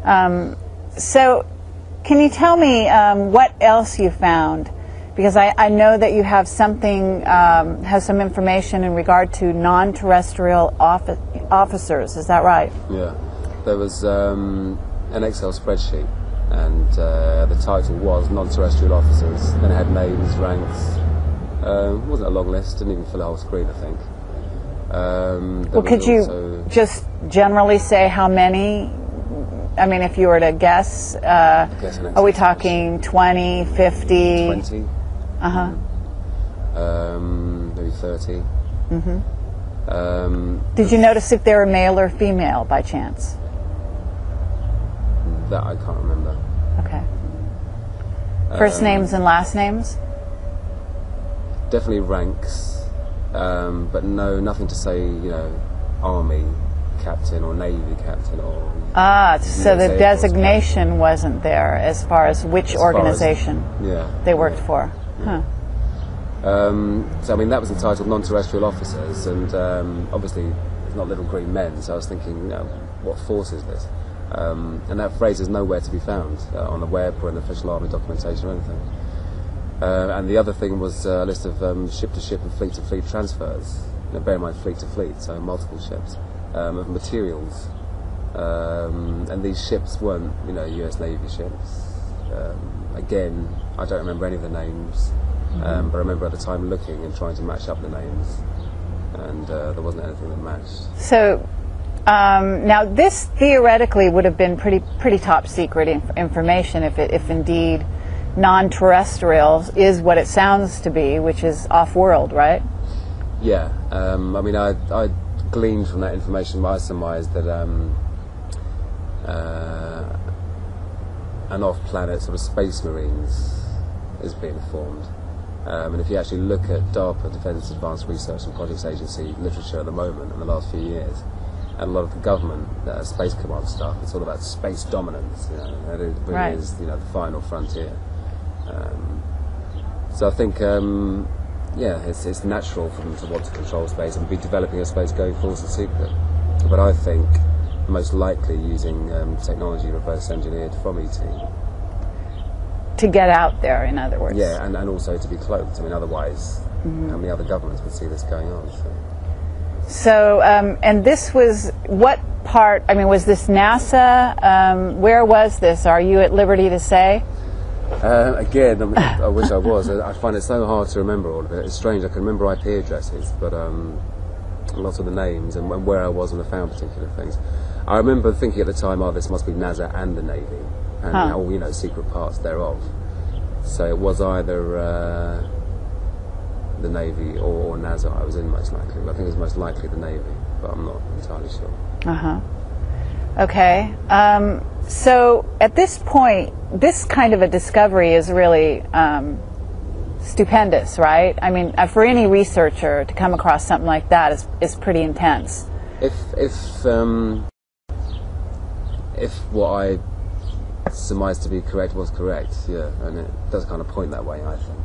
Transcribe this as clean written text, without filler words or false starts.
So, can you tell me what else you found? Because I know that you have something, has some information in regard to non-terrestrial officers. Is that right? Yeah. There was an Excel spreadsheet, and the title was non-terrestrial officers. Then it had names, ranks. It wasn't a long list. Didn't even fill a whole screen, I think. Well, could you just generally say how many? I mean, if you were to guess, are we talking 20, 50? 20. Uh-huh. Maybe 30. Mm-hmm. Did you notice if they were male or female by chance? That I can't remember. Okay. First names and last names? Definitely ranks, but nothing to say, Army captain or Navy captain or... So the designation wasn't there as far as which organization they worked for. Huh. So, I mean, that was entitled non-terrestrial officers, and obviously it's not little green men, so I was thinking, what force is this? And that phrase is nowhere to be found on the web or in official Army documentation or anything. And the other thing was a list of ship-to-ship and fleet-to-fleet transfers. Bear in mind, fleet-to-fleet, so multiple ships, of materials. And these ships weren't, US Navy ships. Again, I don't remember any of the names, but I remember at the time looking and trying to match up the names, and there wasn't anything that matched. So, now this theoretically would have been pretty top secret information if indeed non-terrestrial is what it sounds to be, which is off-world, right? Yeah. I mean, I gleaned from that information, I surmised that an off-planet sort of space marines is being formed. And if you actually look at DARPA, Defence Advanced Research and Projects Agency literature at the moment in the last few years, and a lot of the government space command stuff, it's all about space dominance. And it really is, the final frontier. So I think, it's natural for them to want to control space and be developing a space going forward in secret. But I think most likely using technology reverse engineered from ET. To get out there, in other words. Yeah, and also to be cloaked. I mean, otherwise, how many other governments would see this going on? So, and this was, what part, I mean, was this NASA? Where was this? Are you at liberty to say? Again, I wish I was. I find it so hard to remember all of it. It's strange, I can remember IP addresses, but lots of the names and where I was when I found particular things. I remember thinking at the time, this must be NASA and the Navy, and all, secret parts thereof. So it was either the Navy or NASA I was in, most likely. But I think it was most likely the Navy, but I'm not entirely sure. Okay. So at this point, this kind of a discovery is really stupendous, right? I mean, for any researcher to come across something like that is pretty intense. If what I surmised to be correct was correct, yeah, and it does kind of point that way, I think.